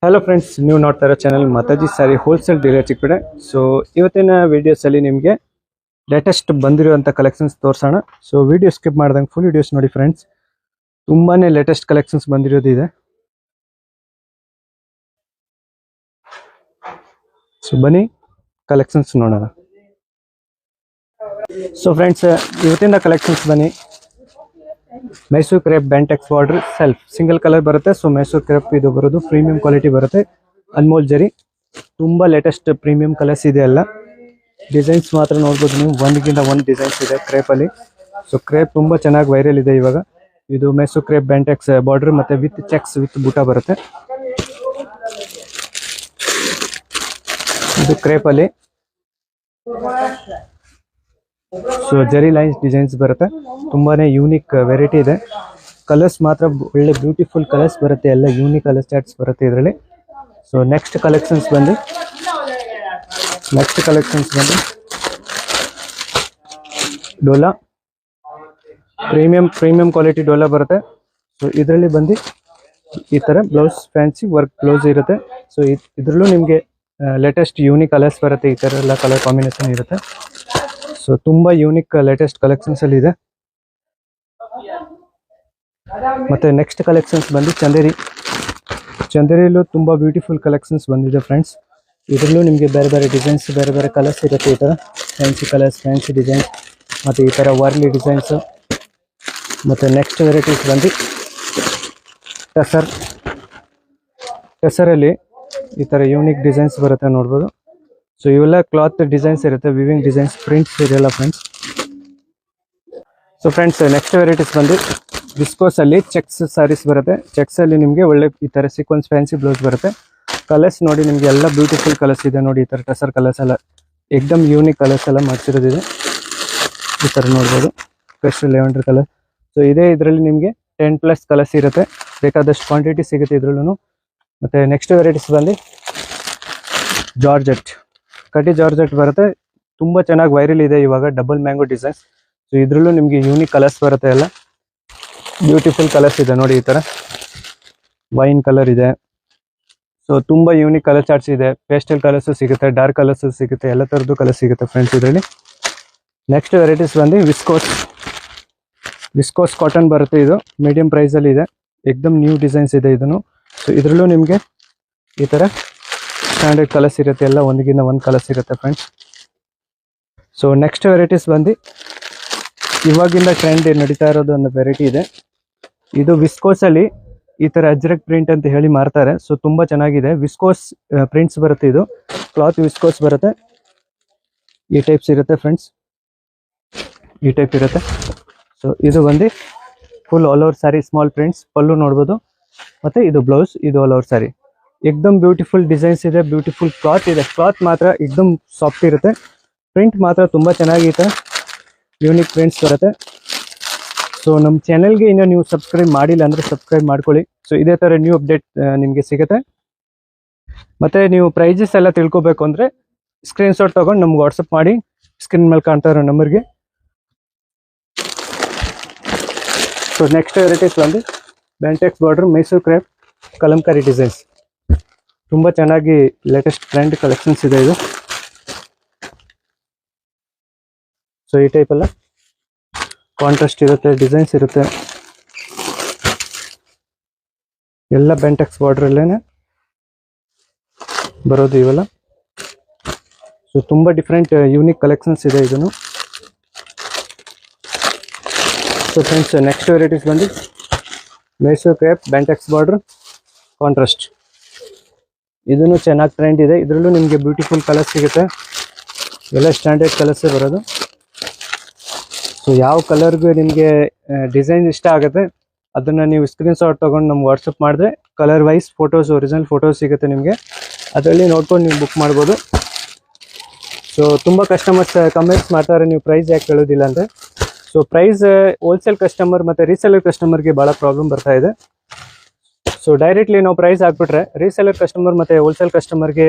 Hello friends, ನೀವು ನೋಡ್ತಾ ಇರೋ ಚಾನಲ್ ಮಾತಾಜಿ ಸಾರಿ ಹೋಲ್ಸೇಲ್ ಡೀಲರ್ ಚಿಕ್ಕಪೇಟೆ. ಸೊ ಇವತ್ತಿನ ವಿಡಿಯೋಸ್ ಅಲ್ಲಿ ನಿಮಗೆ ಲೇಟೆಸ್ಟ್ ಬಂದಿರುವಂತ ಕಲೆಕ್ಷನ್ಸ್ ತೋರಿಸೋಣ. ಸೊ ವಿಡಿಯೋ ಸ್ಕಿಪ್ ಮಾಡ್ದಂಗೆ ಫುಲ್ ವಿಡಿಯೋಸ್ ನೋಡಿ ಫ್ರೆಂಡ್ಸ್. ತುಂಬಾನೇ ಲೇಟೆಸ್ಟ್ ಕಲೆಕ್ಷನ್ಸ್ ಬಂದಿರೋದು ಇದೆ. ಸೊ ಬನ್ನಿ ಕಲೆಕ್ಷನ್ಸ್ ನೋಡೋಣ. ಸೊ ಫ್ರೆಂಡ್ಸ್, ಇವತ್ತಿನ ಕಲೆಕ್ಷನ್ಸ್ ಬನ್ನಿ. Mysuru crepe bentex border self single colour ಬರುತ್ತೆ. ಸೊ ಮೈಸೂರು ಕ್ರೇಪ್ ಇದು ಬರೋದು ಪ್ರೀಮಿಯಂ ಕ್ವಾಲಿಟಿ ಬರುತ್ತೆ. ಅನ್ಮೋಲ್ ಜರಿ ತುಂಬಾ ಲೇಟೆಸ್ಟ್ ಪ್ರೀಮಿಯಂ ಕಲರ್ಸ್ ಇದೆ. ಎಲ್ಲ ಡಿಸೈನ್ಸ್ ಮಾತ್ರ ನೋಡ್ಬೋದು ನೀವು, ಒಂದಕ್ಕಿಂತ ಒಂದು ಡಿಸೈನ್ಸ್ ಇದೆ ಕ್ರೇಪ್ ಅಲ್ಲಿ. ಸೊ ಕ್ರೇಪ್ ತುಂಬಾ ಚೆನ್ನಾಗಿ ವೈರಲ್ ಇದೆ ಇವಾಗ. ಇದು ಮೈಸೂರು ಕ್ರೇಪ್ ಬ್ಯಾಂಟೆಕ್ಸ್ ಬಾರ್ಡರ್ ಮತ್ತೆ ವಿತ್ ಚೆಕ್ಸ್ ವಿತ್ ಬೂಟ ಬರುತ್ತೆ. ಇದು ಕ್ರೇಪ್ ಅಲ್ಲಿ ಸೊ ಜರಿ ಲೈನ್ಸ್ ಡಿಸೈನ್ಸ್ ಬರುತ್ತೆ. ತುಂಬಾನೇ ಯೂನಿಕ್ ವೆರೈಟಿ ಇದೆ. ಕಲರ್ಸ್ ಮಾತ್ರ ಒಳ್ಳೆ ಬ್ಯೂಟಿಫುಲ್ ಕಲರ್ಸ್ ಬರುತ್ತೆ. ಎಲ್ಲ ಯೂನಿಕ್ ಕಲರ್ ಚಾರ್ಟ್ಸ್ ಬರುತ್ತೆ ಇದರಲ್ಲಿ. ಸೊ ನೆಕ್ಸ್ಟ್ ಕಲೆಕ್ಷನ್ಸ್ ಬಂದು ಡೋಲಾ ಪ್ರೀಮಿಯಂ ಕ್ವಾಲಿಟಿ ಡೋಲಾ ಬರುತ್ತೆ. ಸೊ ಇದರಲ್ಲಿ ಬಂದು ಈ ತರ ಬ್ಲೌಸ್ ಫ್ಯಾನ್ಸಿ ವರ್ಕ್ ಬ್ಲೌಸ್ ಇರುತ್ತೆ. ಸೊ ಇದ್ರಲ್ಲೂ ನಿಮಗೆ ಲೇಟೆಸ್ಟ್ ಯೂನಿಕ್ ಕಲರ್ಸ್ ಬರುತ್ತೆ. ಈ ತರ ಎಲ್ಲ ಕಲರ್ ಕಾಂಬಿನೇಷನ್ ಇರುತ್ತೆ. ಸೊ ತುಂಬಾ ಯೂನಿಕ್ ಲೇಟೆಸ್ಟ್ ಕಲೆಕ್ಷನ್ಸ್ ಅಲ್ಲಿ ಇದೆ. ಮತ್ತೆ ನೆಕ್ಸ್ಟ್ ಕಲೆಕ್ಷನ್ಸ್ ಬಂದು ಚಂದೇರಿಯಲ್ಲೂ ತುಂಬಾ ಬ್ಯೂಟಿಫುಲ್ ಕಲೆಕ್ಷನ್ಸ್ ಬಂದಿದೆ ಫ್ರೆಂಡ್ಸ್. ಇದರಲ್ಲೂ ನಿಮಗೆ ಬೇರೆ ಬೇರೆ ಡಿಸೈನ್ಸ್ ಬೇರೆ ಬೇರೆ ಕಲರ್ಸ್ ಇರುತ್ತೆ. ಈ ತರ ಫ್ಯಾನ್ಸಿ ಕಲರ್ಸ್ ಫ್ಯಾನ್ಸಿ ಡಿಸೈನ್ಸ್ ಮತ್ತೆ ಈ ತರ ವರ್ಲಿ ಡಿಸೈನ್ಸ್. ಮತ್ತೆ ನೆಕ್ಸ್ಟ್ ವೆರೈಟೀಸ್ ಬಂದು ಟಸರಲ್ಲಿ ಈ ತರ ಯೂನಿಕ್ ಡಿಸೈನ್ಸ್ ಬರುತ್ತೆ ನೋಡ್ಬೋದು. ಸೊ ಇವೆಲ್ಲ ಕ್ಲಾತ್ ಡಿಸೈನ್ಸ್ ಇರುತ್ತೆ, ವಿವಿಂಗ್ ಡಿಸೈನ್ಸ್ ಪ್ರಿಂಟ್ಸ್ ಇದೆಲ್ಲ friends. So friends, next varieties ಬಂದು ವಿಸ್ಕೋಸ್ ಅಲ್ಲಿ ಚೆಕ್ಸ್ ಸಾರೀಸ್ ಬರುತ್ತೆ. ಚೆಕ್ಸ್ ಅಲ್ಲಿ ನಿಮಗೆ ಒಳ್ಳೆ ಈ ತರ ಸೀಕ್ವೆನ್ಸ್ ಫ್ಯಾನ್ಸಿ ಬ್ಲೌಸ್ ಬರುತ್ತೆ. ಕಲರ್ಸ್ ನೋಡಿ, ನಿಮಗೆ ಎಲ್ಲ ಬ್ಯೂಟಿಫುಲ್ ಕಲರ್ಸ್ ಇದೆ ನೋಡಿ. ಈ ತರ ಟಸರ್ ಕಲರ್ಸ್ ಎಲ್ಲ ಎಕ್ದಮ್ ಯೂನಿಕ್ ಕಲರ್ಸ್ ಎಲ್ಲ ಮಾಡ್ಸಿರೋದಿದೆ. ಈ ತರ ನೋಡ್ಬೋದು, ಫ್ರೆಶ್ ಲೆವೆಂಡರ್ ಕಲರ್. ಸೊ ಇದೇ ಇದರಲ್ಲಿ ನಿಮಗೆ 10+ ಕಲರ್ಸ್ ಇರುತ್ತೆ. ಬೇಕಾದಷ್ಟು ಕ್ವಾಂಟಿಟಿ ಸಿಗುತ್ತೆ ಇದ್ರಲ್ಲೂ. ಮತ್ತೆ ನೆಕ್ಸ್ಟ್ ವೆರೈಟೀಸ್ ಬಂದು ಜಾರ್ಜೆಟ್ ಕಟಿ ಜಾರ್ಜೆಟ್ ಬರುತ್ತೆ. ತುಂಬಾ ಚೆನ್ನಾಗಿ ವೈರಲ್ ಇದೆ ಇವಾಗ ಡಬಲ್ ಮ್ಯಾಂಗೋ ಡಿಸೈನ್ಸ್. ಸೊ ಇದ್ರಲ್ಲೂ ನಿಮಗೆ ಯೂನಿಕ್ ಕಲರ್ಸ್ ಬರುತ್ತೆ. ಎಲ್ಲ ಬ್ಯೂಟಿಫುಲ್ ಕಲರ್ಸ್ ಇದೆ ನೋಡಿ. ಈ ತರ ವೈನ್ ಕಲರ್ ಇದೆ. ಸೊ ತುಂಬಾ ಯೂನಿಕ್ ಕಲರ್ ಚಾರ್ಟ್ಸ್ ಇದೆ. ಪೇಸ್ಟಲ್ ಕಲರ್ಸ್ ಸಿಗುತ್ತೆ, ಡಾರ್ಕ್ ಕಲರ್ಸ್ ಸಿಗುತ್ತೆ, ಎಲ್ಲ ತರದ್ದು ಕಲರ್ ಸಿಗುತ್ತೆ ಫ್ರೆಂಡ್ಸ್ ಇದರಲ್ಲಿ. ನೆಕ್ಸ್ಟ್ ವೆರೈಟೀಸ್ ಬಂದು ವಿಸ್ಕೋಸ್ ಕಾಟನ್ ಬರುತ್ತೆ. ಇದು ಮೀಡಿಯಂ ಪ್ರೈಸ್ ಅಲ್ಲಿ ಇದೆ. ಎಕ್ದಮ್ ನ್ಯೂ ಡಿಸೈನ್ಸ್ ಇದೆ ಇದನ್ನು. ಸೊ ಇದ್ರಲ್ಲೂ ನಿಮಗೆ ಈ ತರ ಸ್ಟ್ಯಾಂಡರ್ಡ್ ಕಲರ್ಸ್ ಇರುತ್ತೆ. ಎಲ್ಲ ಒಂದಕ್ಕಿಂತ ಒಂದು ಕಲರ್ಸ್ ಇರುತ್ತೆ ಫ್ರೆಂಡ್ಸ್. ಸೊ ನೆಕ್ಸ್ಟ್ ವೆರೈಟೀಸ್ ಬಂದು ಇವಾಗಿಂದ ಟ್ರೆಂಡ್ ನಡೀತಾ ಇರೋದು ಒಂದು ವೆರೈಟಿ ಇದೆ. ಇದು ವಿಸ್ಕೋಸ್ ಅಲ್ಲಿ ಈ ತರ ಅಜ್ರಕ್ ಪ್ರಿಂಟ್ ಅಂತ ಹೇಳಿ ಮಾರ್ತಾರೆ. ಸೊ ತುಂಬಾ ಚೆನ್ನಾಗಿದೆ. ವಿಸ್ಕೋಸ್ ಪ್ರಿಂಟ್ಸ್ ಬರುತ್ತೆ. ಇದು ಕ್ಲಾತ್ ವಿಸ್ಕೋಸ್ ಬರುತ್ತೆ. ಈ ಟೈಪ್ಸ್ ಇರುತ್ತೆ ಫ್ರೆಂಡ್ಸ್, ಈ ಟೈಪ್ ಇರುತ್ತೆ. ಸೊ ಇದು ಬಂದು full all over sari small prints. ಪಲ್ಲು ನೋಡ್ಬೋದು. ಮತ್ತೆ ಇದು ಬ್ಲೌಸ್, ಇದು ಆಲ್ ಓವರ್ ಸ್ಯಾರಿ. ಎಕ್ದಮ್ ಬ್ಯೂಟಿಫುಲ್ ಡಿಸೈನ್ಸ್ ಇದೆ, ಬ್ಯೂಟಿಫುಲ್ ಕ್ಲಾತ್ ಇದೆ. ಕ್ಲಾತ್ ಮಾತ್ರ ಎಕ್ದಮ್ ಸಾಫ್ಟ್ ಇರುತ್ತೆ. ಪ್ರಿಂಟ್ ಮಾತ್ರ ತುಂಬಾ ಚೆನ್ನಾಗಿದೆ, ಯೂನಿಕ್ ಪ್ರಿಂಟ್ಸ್ ಬರುತ್ತೆ. ಸೊ ನಮ್ಮ ಚಾನೆಲ್ಗೆ ಇನ್ನೂ ನೀವು ಸಬ್ಸ್ಕ್ರೈಬ್ ಮಾಡಿಲ್ಲ ಅಂದ್ರೆ ಸಬ್ಸ್ಕ್ರೈಬ್ ಮಾಡ್ಕೊಳ್ಳಿ. ಸೊ ಇದೇ ತರ ನ್ಯೂ ಅಪ್ಡೇಟ್ ನಿಮಗೆ ಸಿಗುತ್ತೆ. ಮತ್ತೆ ನೀವು ಪ್ರೈಸಸ್ ಎಲ್ಲ ತಿಳ್ಕೊಬೇಕು ಅಂದ್ರೆ ಸ್ಕ್ರೀನ್ಶಾಟ್ ತಗೊಂಡು ನಮ್ಗೆ ವಾಟ್ಸಪ್ ಮಾಡಿ, ಸ್ಕ್ರೀನ್ ಮೇಲೆ ಕಾಣ್ತಾ ಇರೋ ನಂಬರ್ಗೆ. ಸೊ ನೆಕ್ಸ್ಟ್ ವೆರೈಟೀಸ್ ಬಂದು bentex border Mysuru crepe kalamkari designs. ತುಂಬಾ ಚೆನ್ನಾಗಿ ಲೇಟೆಸ್ಟ್ ಟ್ರೆಂಡ್ ಕಲೆಕ್ಷನ್ಸ್ ಇದೆ ಇದು. ಸೊ ಈ ಟೈಪ್ ಎಲ್ಲ ಕಾಂಟ್ರಾಸ್ಟ್ ಇರುತ್ತೆ, ಡಿಸೈನ್ಸ್ ಇರುತ್ತೆ. ಎಲ್ಲ ಬ್ಯಾಂಟೆಕ್ಸ್ ಬಾರ್ಡರ್ ಅಲ್ಲೇನೆ ಬರೋದು ಇವೆಲ್ಲ. ಸೊ ತುಂಬಾ ಡಿಫ್ರೆಂಟ್ ಯೂನಿಕ್ ಕಲೆಕ್ಷನ್ಸ್ ಇದೆ ಇದನ್ನು. ಸೊ ಫ್ರೆಂಡ್ಸ್, ನೆಕ್ಸ್ಟ್ ವೆರೈಟೀಸ್ ಬಂದು Mysuru crepe bentex border contrast. ಇದನ್ನು ಚೆನ್ನಾಗಿ ಟ್ರೆಂಡ್ ಇದೆ. ಇದರಲ್ಲೂ ನಿಮಗೆ ಬ್ಯೂಟಿಫುಲ್ ಕಲರ್ಸ್ ಸಿಗುತ್ತೆ. ಎಲ್ಲ ಸ್ಟ್ಯಾಂಡರ್ಡ್ ಕಲರ್ಸೇ ಬರೋದು. ಸೊ ಯಾವ ಕಲರ್ಗೆ ನಿಮಗೆ ಡಿಸೈನ್ ಇಷ್ಟ ಆಗುತ್ತೆ ಅದನ್ನ ನೀವು ಸ್ಕ್ರೀನ್ಶಾಟ್ ತಗೊಂಡು ನಮ್ಗೆ ವಾಟ್ಸಪ್ ಮಾಡಿದ್ರೆ colour wise photos, original photos ಸಿಗುತ್ತೆ ನಿಮಗೆ. ಅದರಲ್ಲಿ ನೋಡ್ಕೊಂಡು ನೀವು ಬುಕ್ ಮಾಡ್ಬೋದು. ಸೊ ತುಂಬ ಕಸ್ಟಮರ್ಸ್ ಕಮೆಂಟ್ಸ್ ಮಾಡ್ತಾರೆ, ನೀವು ಪ್ರೈಸ್ ಯಾಕೆ ಹೇಳೋದಿಲ್ಲ ಅಂದರೆ. ಸೊ ಪ್ರೈಸ್ ಹೋಲ್ಸೇಲ್ ಕಸ್ಟಮರ್ ಮತ್ತು ರೀಸೇಲರ್ ಕಸ್ಟಮರ್ಗೆ ಭಾಳ ಪ್ರಾಬ್ಲಮ್ ಬರ್ತಾ ಇದೆ. ಸೊ ಡೈರೆಕ್ಟ್ಲಿ ನಾವು ಪ್ರೈಸ್ ಹಾಕ್ಬಿಟ್ರೆ ರೀಸೇಲರ್ ಕಸ್ಟಮರ್ ಮತ್ತು ಹೋಲ್ಸೇಲ್ ಕಸ್ಟಮರ್ಗೆ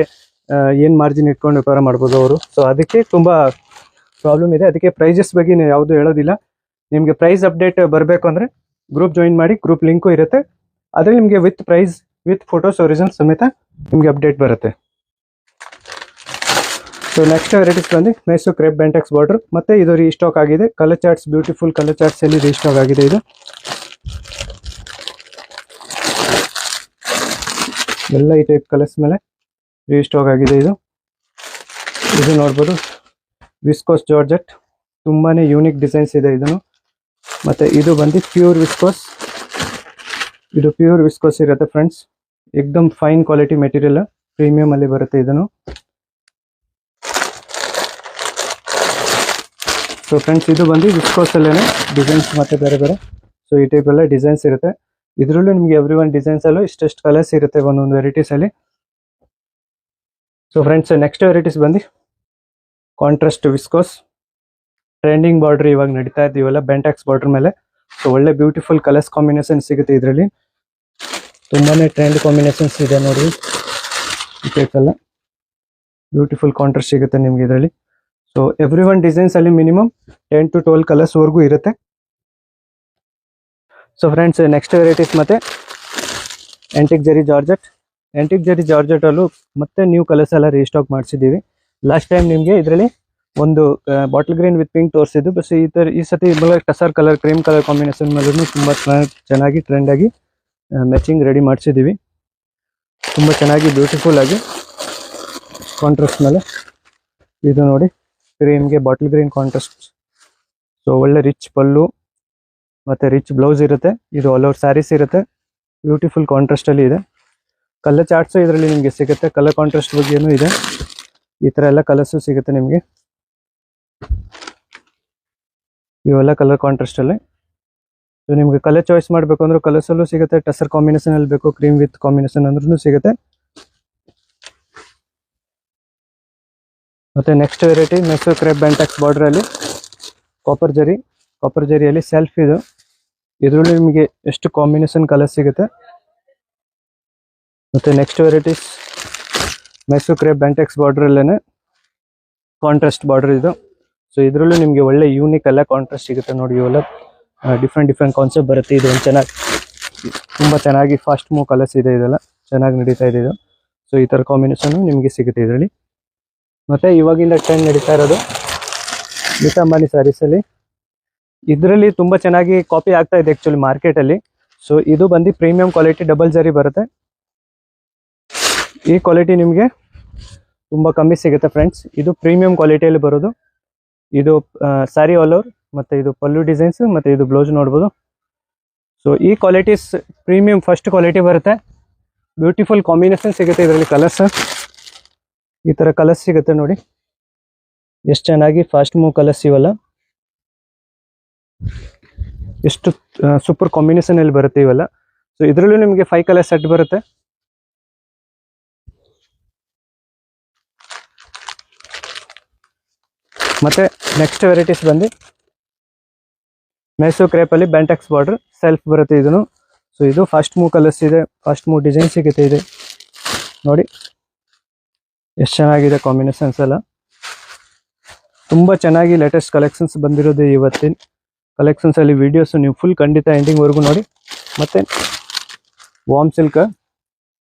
ಏನು ಮಾರ್ಜಿನ್ ಇಟ್ಕೊಂಡು ವ್ಯಾಪಾರ ಮಾಡ್ಬೋದು ಅವರು. ಸೊ ಅದಕ್ಕೆ ತುಂಬ ಪ್ರಾಬ್ಲಮ್ ಇದೆ. ಅದಕ್ಕೆ ಪ್ರೈಸಸ್ ಬಗ್ಗೆ ನೀವು ಯಾವುದು ಹೇಳೋದಿಲ್ಲ. ನಿಮಗೆ ಪ್ರೈಸ್ ಅಪ್ಡೇಟ್ ಬರಬೇಕು ಅಂದರೆ ಗ್ರೂಪ್ ಜಾಯಿನ್ ಮಾಡಿ, ಗ್ರೂಪ್ ಲಿಂಕು ಇರುತ್ತೆ. ಅದರಲ್ಲಿ ನಿಮಗೆ with price with photos original ಸಮೇತ ನಿಮಗೆ ಅಪ್ಡೇಟ್ ಬರುತ್ತೆ. ಸೊ ನೆಕ್ಸ್ಟ್ ವೆರೈಟೀಸ್ ಬಂದು ಮೈಸೂರು ಕ್ರೇಪ್ ಬೆಂಟೆಕ್ಸ್ ಬಾರ್ಡರ್, ಮತ್ತೆ ಇದು ರೀಸ್ಟಾಕ್ ಆಗಿದೆ. Colour charts, beautiful colour charts ಅಲ್ಲಿ ರೀಸ್ಟಾಕ್ ಆಗಿದೆ. ಇದು ಎಲ್ಲ ಈ ಟೈಪ್ ಕಲರ್ಸ್ ಮೇಲೆ ರೀಸ್ಟಾಕ್ ಆಗಿದೆ. ಇದು ನೋಡ್ಬೋದು ವಿಸ್ಕೋಸ್ ಜಾರ್ಜೆಟ್, ತುಂಬಾನೇ ಯೂನಿಕ್ ಡಿಸೈನ್ಸ್ ಇದೆ ಇದನ್ನು. ಮತ್ತೆ ಇದು ಬಂದು ಪ್ಯೂರ್ ವಿಸ್ಕೋಸ್, ಇದು ಪ್ಯೂರ್ ವಿಸ್ಕೋಸ್ ಇರುತ್ತೆ ಫ್ರೆಂಡ್ಸ್. ಏಕ್ದಮ್ ಫೈನ್ ಕ್ವಾಲಿಟಿ ಮೆಟೀರಿಯಲ್, ಪ್ರೀಮಿಯಂ ಅಲ್ಲಿ ಬರುತ್ತೆ ಇದನ್ನು. ಸೊ ಫ್ರೆಂಡ್ಸ್ ಇದು ಬಂದು ವಿಸ್ಕೋಸ್ ಅಲ್ಲೇನೆ ಡಿಸೈನ್ಸ್ ಮತ್ತೆ ಬೇರೆ ಬೇರೆ. ಸೊ ಈ ಟೈಪ್ ಎಲ್ಲ ಡಿಸೈನ್ಸ್ ಇರುತ್ತೆ. ಇದರಲ್ಲೂ ನಿಮಗೆ ಎವ್ರಿ ಒನ್ ಡಿಸೈನ್ಸ್ ಅಲ್ಲೂ ಇಷ್ಟೆಷ್ಟು ಕಲರ್ಸ್ ಇರುತ್ತೆ ಒಂದೊಂದು ವೆರೈಟೀಸ್ ಅಲ್ಲಿ. ಸೊ ಫ್ರೆಂಡ್ಸ್ ನೆಕ್ಸ್ಟ್ ವೆರೈಟೀಸ್ ಬಂದು ಕಾಂಟ್ರಾಸ್ಟ್ ವಿಸ್ಕೋಸ್, ಟ್ರೆಂಡಿಂಗ್ ಬಾರ್ಡರ್ ಇವಾಗ ನಡೀತಾ ಇದ್ದೀವಲ್ಲ ಬೆಂಟೆಕ್ಸ್ ಬಾರ್ಡರ್ ಮೇಲೆ. ಸೊ ಒಳ್ಳೆ ಬ್ಯೂಟಿಫುಲ್ ಕಲರ್ಸ್ ಕಾಂಬಿನೇಷನ್ ಸಿಗುತ್ತೆ ಇದರಲ್ಲಿ. ತುಂಬಾನೇ ಟ್ರೆಂಡ್ ಕಾಂಬಿನೇಷನ್ಸ್ ಇದೆ ನೋಡಿ. ಈ ಟೈಪ್ ಎಲ್ಲ ಬ್ಯೂಟಿಫುಲ್ ಕಾಂಟ್ರಾಸ್ಟ್ ಸಿಗುತ್ತೆ ನಿಮ್ಗೆ ಇದರಲ್ಲಿ. ಸೊ ಎವ್ರಿ ಒನ್ ಡಿಸೈನ್ಸ್ ಅಲ್ಲಿ ಮಿನಿಮಮ್ 10 to 12 ಕಲರ್ಸ್ ವರೆಗೂ ಇರುತ್ತೆ. ಸೊ ಫ್ರೆಂಡ್ಸ್ ನೆಕ್ಸ್ಟ್ ವೆರೈಟೀಸ್ ಮತ್ತೆ ಆಂಟಿಕ್ ಜರಿ ಜಾರ್ಜೆಟ್. ಆಂಟಿಕ್ ಜರಿ ಜಾರ್ಜೆಟ್ ಅಲ್ಲೂ ಮತ್ತೆ ನ್ಯೂ ಕಲರ್ಸ್ ಎಲ್ಲ ರೀಸ್ಟಾಕ್ ಮಾಡಿಸಿದ್ದೀವಿ. ಲಾಸ್ಟ್ ಟೈಮ್ ನಿಮಗೆ ಇದರಲ್ಲಿ ಒಂದು ಬಾಟಲ್ ಗ್ರೀನ್ ವಿತ್ ಪಿಂಕ್ ತೋರಿಸಿದ್ದು. ಬಸ್ ಈ ಸತಿ tussar colour, cream colour combination ಮೇಲೂ ತುಂಬ ಚೆನ್ನಾಗಿ ಟ್ರೆಂಡ್ ಆಗಿ ಮ್ಯಾಚಿಂಗ್ ರೆಡಿ ಮಾಡಿಸಿದ್ದೀವಿ. ತುಂಬ ಚೆನ್ನಾಗಿ ಬ್ಯೂಟಿಫುಲ್ ಆಗಿ ಕಾಂಟ್ರಾಸ್ಟ್ ಮೇಲೆ ಇದು ನೋಡಿ, ಕ್ರೀಮ್ಗೆ ಬಾಟಲ್ ಗ್ರೀನ್ ಕಾಂಟ್ರಾಸ್ಟ್. ಸೊ ಒಳ್ಳೆ ರಿಚ್ ಪಲ್ಲು ಮತ್ತೆ ರಿಚ್ ಬ್ಲೌಸ್ ಇರುತ್ತೆ. ಇದು ಆಲ್ ಓವರ್ ಸ್ಯಾರೀಸ್ ಇರುತ್ತೆ. ಬ್ಯೂಟಿಫುಲ್ ಕಾಂಟ್ರಾಸ್ಟ್ ಅಲ್ಲಿ ಇದೆ. ಕಲರ್ ಚಾರ್ಟ್ಸು ಇದರಲ್ಲಿ ನಿಮಗೆ ಸಿಗುತ್ತೆ. ಕಲರ್ ಕಾಂಟ್ರಾಸ್ಟ್ ಬಗ್ಗೆನೂ ಇದೆ. ಈ ತರ ಎಲ್ಲ ಕಲರ್ಸು ಸಿಗುತ್ತೆ ನಿಮಗೆ. ಇವೆಲ್ಲ ಕಲರ್ ಕಾಂಟ್ರಾಸ್ಟ್ ಅಲ್ಲಿ. ಸೊ ನಿಮ್ಗೆ ಕಲರ್ ಚಾಯ್ಸ್ ಮಾಡಬೇಕು ಅಂದ್ರೆ ಕಲರ್ಸ್ ಅಲ್ಲೂ ಸಿಗುತ್ತೆ. ಟಸರ್ ಕಾಂಬಿನೇಷನ್ ಅಲ್ಲಿ ಬೇಕು, ಕ್ರೀಮ್ ವಿತ್ ಕಾಂಬಿನೇಷನ್ ಅಂದ್ರೂ ಸಿಗುತ್ತೆ. ಮತ್ತೆ next variety Mysuru crepe bentex border ಅಲ್ಲಿ ಕಾಪರ್ ಜರಿಯಲ್ಲಿ ಸೆಲ್ಫ್ ಇದು. ಇದರಲ್ಲಿ ನಿಮಗೆ ಎಷ್ಟು ಕಾಂಬಿನೇಷನ್ ಕಲರ್ ಸಿಗುತ್ತೆ. ಮತ್ತೆ next varieties Mysuru crepe bentex border ಅಲ್ಲೇನೆ ಕಾಂಟ್ರಾಸ್ಟ್ ಬಾರ್ಡರ್ ಇದು. ಸೊ ಇದರಲ್ಲೂ ನಿಮಗೆ ಒಳ್ಳೆ ಯೂನಿಕ್ ಎಲ್ಲ ಕಾಂಟ್ರಾಸ್ಟ್ ಸಿಗುತ್ತೆ ನೋಡಿ. ಇವೆಲ್ಲ ಡಿಫ್ರೆಂಟ್ ಕಾನ್ಸೆಪ್ಟ್ ಬರುತ್ತೆ. ಇದು ಒಂದು ತುಂಬಾ ಚೆನ್ನಾಗಿ ಫಾಸ್ಟ್ ಮೂವ್ ಕಲರ್ಸ್ ಇದೆ. ಇದೆಲ್ಲ ಚೆನ್ನಾಗಿ ನಡೀತಾ ಇದೆ ಇದು. ಸೊ ಈ ತರ ಕಾಂಬಿನೇಷನ್ ನಿಮಗೆ ಸಿಗುತ್ತೆ ಇದರಲ್ಲಿ. ಮತ್ತೆ ಇವಾಗಿಂದ ಟ್ರೆಂಡ್ ನಡೀತಾ ಇರೋದು ಗೀತಾ ಅಂಬಾನಿ ಸ್ಯಾರೀಸ್ ಅಲ್ಲಿ. ಇದರಲ್ಲಿ ತುಂಬಾ ಚೆನ್ನಾಗಿ ಕಾಪಿ ಆಗ್ತಾ ಇದೆ ಆಕ್ಚುಲಿ ಮಾರ್ಕೆಟ್ ಅಲ್ಲಿ. ಸೊ ಇದು ಬಂದು ಪ್ರೀಮಿಯಂ ಕ್ವಾಲಿಟಿ ಡಬಲ್ ಜರಿ ಬರುತ್ತೆ. ಈ ಕ್ವಾಲಿಟಿ ನಿಮಗೆ ತುಂಬಾ ಕಮ್ಮಿ ಸಿಗುತ್ತೆ ಫ್ರೆಂಡ್ಸ್. ಇದು ಪ್ರೀಮಿಯಂ ಕ್ವಾಲಿಟಿಯಲ್ಲಿ ಬರೋದು. ಇದು ಸ್ಯಾರಿ ಆಲ್ ಓವರ್, ಮತ್ತೆ ಇದು ಪಲ್ಲು ಡಿಸೈನ್ಸ್, ಮತ್ತೆ ಇದು ಬ್ಲೌಸ್ ನೋಡ್ಬೋದು. ಸೊ ಈ ಕ್ವಾಲಿಟೀಸ್ ಪ್ರೀಮಿಯಂ ಫಸ್ಟ್ ಕ್ವಾಲಿಟಿ ಬರುತ್ತೆ. ಬ್ಯೂಟಿಫುಲ್ ಕಾಂಬಿನೇಷನ್ ಸಿಗುತ್ತೆ ಇದರಲ್ಲಿ. ಕಲರ್ಸ್ ಈ ತರ ಕಲರ್ಸ್ ಸಿಗುತ್ತೆ ನೋಡಿ, ಎಷ್ಟು ಚೆನ್ನಾಗಿ ಫಾಸ್ಟ್ ಮೂವ್ ಕಲರ್ಸ್ ಇವಲ್ಲ. ಎಷ್ಟು ಸೂಪರ್ ಕಾಂಬಿನೇಷನ್ ಅಲ್ಲಿ ಬರುತ್ತೆ ಇವೆಲ್ಲ. ಸೊ ಇದರಲ್ಲೂ ನಿಮಗೆ 5 ಕಲರ್ ಸೆಟ್ ಬರುತ್ತೆ. ಮತ್ತೆ ನೆಕ್ಸ್ಟ್ ವೆರೈಟೀಸ್ ಬಂದು ಮೈಸೂರು ಕ್ರೇಪ್ ಅಲ್ಲಿ ಬೆಂಟೆಕ್ಸ್ ಬಾರ್ಡರ್ ಸೆಲ್ಫ್ ಬರುತ್ತೆ ಇದನ್ನು. ಸೊ ಇದು ಫಾಸ್ಟ್ ಮೂವ್ ಕಲರ್ಸ್ ಇದೆ, ಫಾಸ್ಟ್ ಮೂವ್ ಡಿಸೈನ್ ಸಿಗುತ್ತೆ ಇದೆ ನೋಡಿ. ಎಷ್ಟು ಚೆನ್ನಾಗಿದೆ ಕಾಂಬಿನೇಷನ್ಸ್ ಎಲ್ಲ. ತುಂಬಾ ಚೆನ್ನಾಗಿ ಲೇಟೆಸ್ಟ್ ಕಲೆಕ್ಷನ್ಸ್ ಬಂದಿರೋದು ಇವತ್ತಿನ ಕಲೆಕ್ಷನ್ಸ್ ಅಲ್ಲಿ. ವಿಡಿಯೋಸ್ ನೀವು ಫುಲ್ ಖಂಡಿತ ಎಂಡಿಂಗ್ ವರೆಗೂ ನೋಡಿ. ಮತ್ತೆ ವಾರ್ಮ್ ಸಿಲ್ಕ್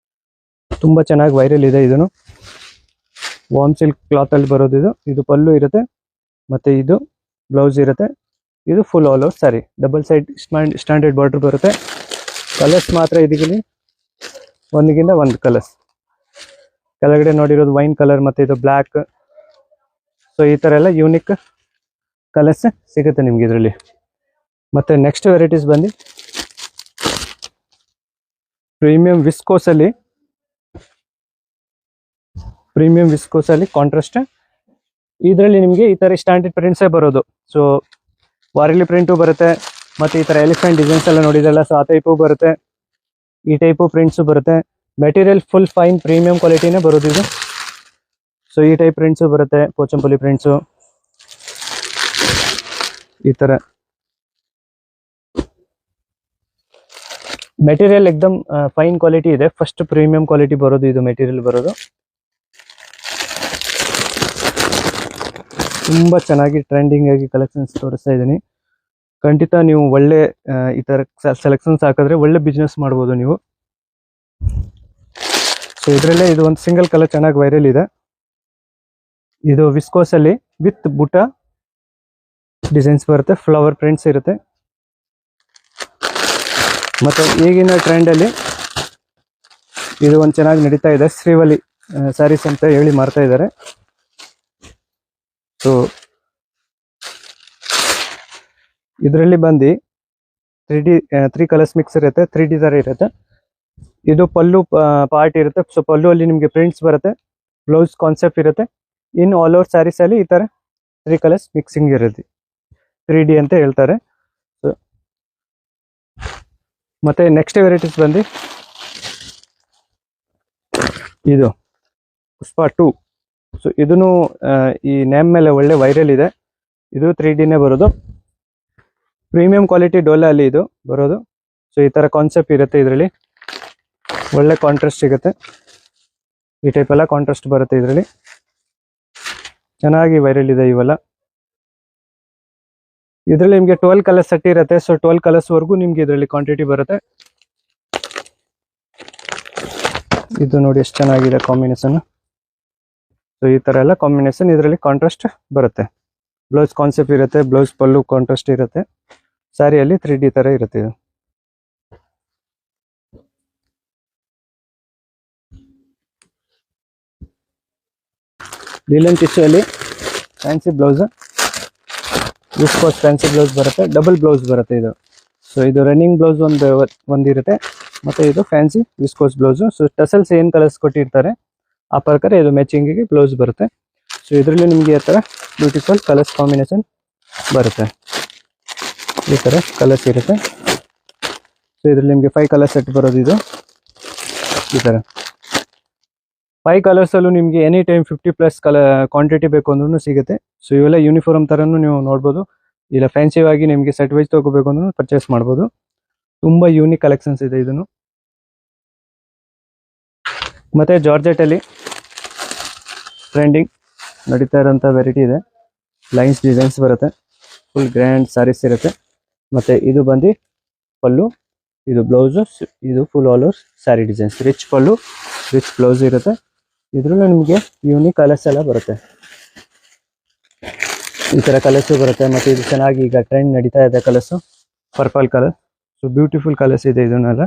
ತುಂಬಾ ಚೆನ್ನಾಗಿ ವೈರಲ್ ಇದೆ. ಇದನ್ನು ವಾರ್ಮ್ ಸಿಲ್ಕ್ ಕ್ಲಾತ್ ಅಲ್ಲಿ ಬರೋದು ಇದು. ಇದು ಪಲ್ಲು ಇರುತ್ತೆ, ಮತ್ತೆ ಇದು ಬ್ಲೌಸ್ ಇರುತ್ತೆ. ಇದು full all over sari, double side standard border ಬರುತ್ತೆ. ಕಲರ್ಸ್ ಮಾತ್ರ ಇದಕ್ಕೆ ಒಂದಿಗಿಂತ ಒಂದು ಕಲರ್ಸ್. ಕೆಳಗಡೆ ನೋಡಿರೋದು ವೈನ್ ಕಲರ್, ಮತ್ತೆ ಇದು ಬ್ಲ್ಯಾಕ್. ಸೊ ಈ ತರ ಎಲ್ಲ ಯೂನಿಕ್ ಕಲರ್ಸ್ ಸಿಗುತ್ತೆ ನಿಮ್ಗೆ ಇದರಲ್ಲಿ. ಮತ್ತೆ ನೆಕ್ಸ್ಟ್ ವೆರೈಟೀಸ್ ಬಂದು ಪ್ರೀಮಿಯಂ ವಿಸ್ಕೋಸ್ ಅಲ್ಲಿ ಕಾಂಟ್ರಾಸ್ಟ್. ಇದರಲ್ಲಿ ನಿಮಗೆ ಈ ತರ ಸ್ಟ್ಯಾಂಡರ್ಡ್ ಪ್ರಿಂಟ್ಸೇ ಬರೋದು. ಸೊ ವಾರಿಲಿ ಪ್ರಿಂಟು ಬರುತ್ತೆ, ಮತ್ತೆ ಈ ತರ ಎಲಿಫೆಂಟ್ ಡಿಸೈನ್ಸ್ ಎಲ್ಲ ನೋಡಿದಲ್ಲ, ಸೊ ಆ ಟೈಪು ಬರುತ್ತೆ. ಈ ಟೈಪು ಪ್ರಿಂಟ್ಸು ಬರುತ್ತೆ. ಮೆಟೀರಿಯಲ್ ಫುಲ್ ಫೈನ್ ಪ್ರೀಮಿಯಂ ಕ್ವಾಲಿಟಿನೇ ಬರೋದು ಇದು. ಸೊ ಈ ಟೈಪ್ ಪ್ರಿಂಟ್ಸು ಬರುತ್ತೆ, ಪೋಚಂಪಲ್ಲಿ ಪ್ರಿಂಟ್ಸು ಈ ತರ. ಮೆಟೀರಿಯಲ್ ಎಕ್ದಮ್ ಫೈನ್ ಕ್ವಾಲಿಟಿ ಇದೆ. ಫಸ್ಟ್ ಪ್ರೀಮಿಯಂ ಕ್ವಾಲಿಟಿ ಬರೋದು ಇದು ಮೆಟೀರಿಯಲ್ ಬರೋದು. ತುಂಬಾ ಚೆನ್ನಾಗಿ ಟ್ರೆಂಡಿಂಗ್ ಆಗಿ ಕಲೆಕ್ಷನ್ಸ್ ತೋರಿಸ್ತಾ ಇದ್ದೀನಿ. ಖಂಡಿತ ನೀವು ಒಳ್ಳೆ ಈ ತರ ಸೆಲೆಕ್ಷನ್ಸ್ ಹಾಕಿದ್ರೆ ಒಳ್ಳೆ ಬಿಸ್ನೆಸ್ ಮಾಡ್ಬೋದು ನೀವು. ಸೊ ಇದರಲ್ಲೇ ಇದು ಒಂದು ಸಿಂಗಲ್ ಕಲರ್ ಚೆನ್ನಾಗಿ ವೈರಲ್ ಇದೆ. ಇದು ವಿಸ್ಕೋಸ್ ಅಲ್ಲಿ ವಿತ್ ಬುಟ್ಟ ಡಿಸೈನ್ಸ್ ಬರುತ್ತೆ, ಫ್ಲವರ್ ಪ್ರಿಂಟ್ಸ್ ಇರುತ್ತೆ. ಮತ್ತೆ ಈಗಿನ ಟ್ರೆಂಡ್ ಅಲ್ಲಿ ಇದು ಒಂದು ಚೆನ್ನಾಗಿ ನಡೀತಾ ಇದೆ, ಶ್ರೀವಲಿ ಸ್ಯಾರೀಸ್ ಅಂತ ಹೇಳಿ ಮಾರ್ತಾ ಇದ್ದಾರೆ. ಸೊ ಇದರಲ್ಲಿ ಬಂದು 3 ಕಲರ್ಸ್ ಮಿಕ್ಸ್ ಇರುತ್ತೆ, 3D ತರ ಇರುತ್ತೆ. ಇದು ಪಲ್ಲು ಪಾರ್ಟ್ ಇರುತ್ತೆ. ಸೊ ಪಲ್ಲು ಅಲ್ಲಿ ನಿಮಗೆ ಪ್ರಿಂಟ್ಸ್ ಬರುತ್ತೆ, ಬ್ಲೌಸ್ ಕಾನ್ಸೆಪ್ಟ್ ಇರುತ್ತೆ. ಇನ್ ಆಲ್ ಓವರ್ ಸ್ಯಾರೀಸ್ ಅಲ್ಲಿ ಈ ತರ 3 ಕಲರ್ಸ್ ಮಿಕ್ಸಿಂಗ್ ಇರುತ್ತೆ, 3D ಅಂತ ಹೇಳ್ತಾರೆ. ಸೊ ಮತ್ತೆ ನೆಕ್ಸ್ಟ್ ವೆರೈಟೀಸ್ ಬಂದು ಇದು ಪುಷ್ಪ 2. ಸೊ ಇದನ್ನು ಈ ನೇಮ್ ಮೇಲೆ ಒಳ್ಳೆ ವೈರಲ್ ಇದೆ. ಇದು 3Dನೇ ಬರೋದು, ಪ್ರೀಮಿಯಂ ಕ್ವಾಲಿಟಿ ಡೋಲಾ ಅಲ್ಲಿ ಇದು ಬರೋದು. ಸೊ ಈ ತರ ಕಾನ್ಸೆಪ್ಟ್ ಇರುತ್ತೆ, ಇದರಲ್ಲಿ ಒಳ್ಳೆ ಕಾಂಟ್ರಾಸ್ಟ್ ಸಿಗುತ್ತೆ. ಈ ಟೈಪ್ ಎಲ್ಲ ಕಾಂಟ್ರಾಸ್ಟ್ ಬರುತ್ತೆ ಇದರಲ್ಲಿ, ಚೆನ್ನಾಗಿ ವೈರಲ್ ಇದೆ ಇವೆಲ್ಲ. ಇದರಲ್ಲಿ ನಿಮಗೆ 12 ಕಲರ್ಸ್ ಸೆಟ್ ಇರುತ್ತೆ. ಸೊ 12 ಕಲರ್ಸ್ ವರೆಗೂ ನಿಮ್ಗೆ ಇದರಲ್ಲಿ ಕ್ವಾಂಟಿಟಿ ಬರುತ್ತೆ. ಇದು ನೋಡಿ ಎಷ್ಟು ಚೆನ್ನಾಗಿದೆ ಕಾಂಬಿನೇಷನ್. ಸೊ ಈ ತರ ಎಲ್ಲ ಕಾಂಬಿನೇಷನ್ ಇದರಲ್ಲಿ ಕಾಂಟ್ರಾಸ್ಟ್ ಬರುತ್ತೆ. ಬ್ಲೌಸ್ ಕಾನ್ಸೆಪ್ಟ್ ಇರುತ್ತೆ, ಬ್ಲೌಸ್ ಪಲ್ಲು ಕಾಂಟ್ರಾಸ್ಟ್ ಇರುತ್ತೆ, ಸ್ಯಾರಿಯಲ್ಲಿ 3D ತರ ಇರುತ್ತೆ ಇದು. ಲೀಲನ್ ಟಿಶ್ಯೂ ಅಲ್ಲಿ fancy blouse, viscose fancy blouse ಬರುತ್ತೆ, ಡಬಲ್ ಬ್ಲೌಸ್ ಬರುತ್ತೆ ಇದು. ಸೊ ಇದು ರನ್ನಿಂಗ್ ಬ್ಲೌಸ್ ಒಂದಿರುತ್ತೆ, ಮತ್ತೆ ಇದು fancy viscose blouse. So tassels ಏನ್ ಕಲರ್ಸ್ ಕೊಟ್ಟಿರ್ತಾರೆ ಆ ಪ್ರಕಾರ ಇದು ಮ್ಯಾಚಿಂಗಿಗೆ ಬ್ಲೌಸ್ ಬರುತ್ತೆ. ಸೊ ಇದರಲ್ಲಿ ನಿಮಗೆ ಈ ತರ ಬ್ಯೂಟಿಫುಲ್ ಕಲರ್ಸ್ ಕಾಂಬಿನೇಷನ್ ಬರುತ್ತೆ, ಈ ತರ ಕಲರ್ಸ್ ಇರುತ್ತೆ. ಸೊ ಇದರಲ್ಲಿ ನಿಮಗೆ 5 ಕಲರ್ ಸೆಟ್ ಬರೋದು ಇದು. ಈ ತರ 5 ಕಲರ್ಸ್ ಅಲ್ಲೂ ನಿಮಗೆ ಎನಿ ಟೈಮ್ 50+ ಕಲರ್ ಕ್ವಾಂಟಿಟಿ ಬೇಕು ಅಂದ್ರೂ ಸಿಗುತ್ತೆ. ಸೊ ಇವೆಲ್ಲ ಯೂನಿಫಾರ್ಮ್ ತರನು ನೀವು ನೋಡ್ಬೋದು, ಇಲ್ಲ ಫ್ಯಾನ್ಸಿ ಆಗಿ ನಿಮಗೆ ಸೆಟ್ ವೈಸ್ ತಗೋಬೇಕು ಅಂದ್ರೂ ಪರ್ಚೇಸ್ ಮಾಡ್ಬೋದು. ತುಂಬಾ ಯೂನಿಕ್ ಕಲೆಕ್ಷನ್ಸ್ ಇದೆ ಇದನ್ನು. ಮತ್ತೆ ಜಾರ್ಜೆಟ್ ಅಲ್ಲಿ ಟ್ರೆಂಡಿಂಗ್ ನಡೀತಾ ಇರೋಂಥ ವೆರೈಟಿ ಇದೆ, ಲೈನ್ಸ್ ಡಿಸೈನ್ಸ್ ಬರುತ್ತೆ, ಫುಲ್ ಗ್ರ್ಯಾಂಡ್ ಸ್ಯಾರೀಸ್ ಇರುತ್ತೆ. ಮತ್ತೆ ಇದು ಬಂದು ಪಲ್ಲು, ಇದು ಬ್ಲೌಸ್, ಇದು full all over sari designs, rich ಪಲ್ಲು ರಿಚ್ ಬ್ಲೌಸ್ ಇರುತ್ತೆ. ಇದ್ರಲ್ಲೂ ನಿಮಗೆ ಯೂನಿಕ್ ಕಲರ್ಸ್ ಎಲ್ಲ ಬರುತ್ತೆ, ಈ ತರ ಕಲರ್ಸ್ ಬರುತ್ತೆ. ಮತ್ತೆ ಇದು ಚೆನ್ನಾಗಿ ಈಗ ಟ್ರೆಂಡ್ ನಡೀತಾ ಇದೆ colours, purple colour. So beautiful colours ಇದೆ ಇದನ್ನೆಲ್ಲ.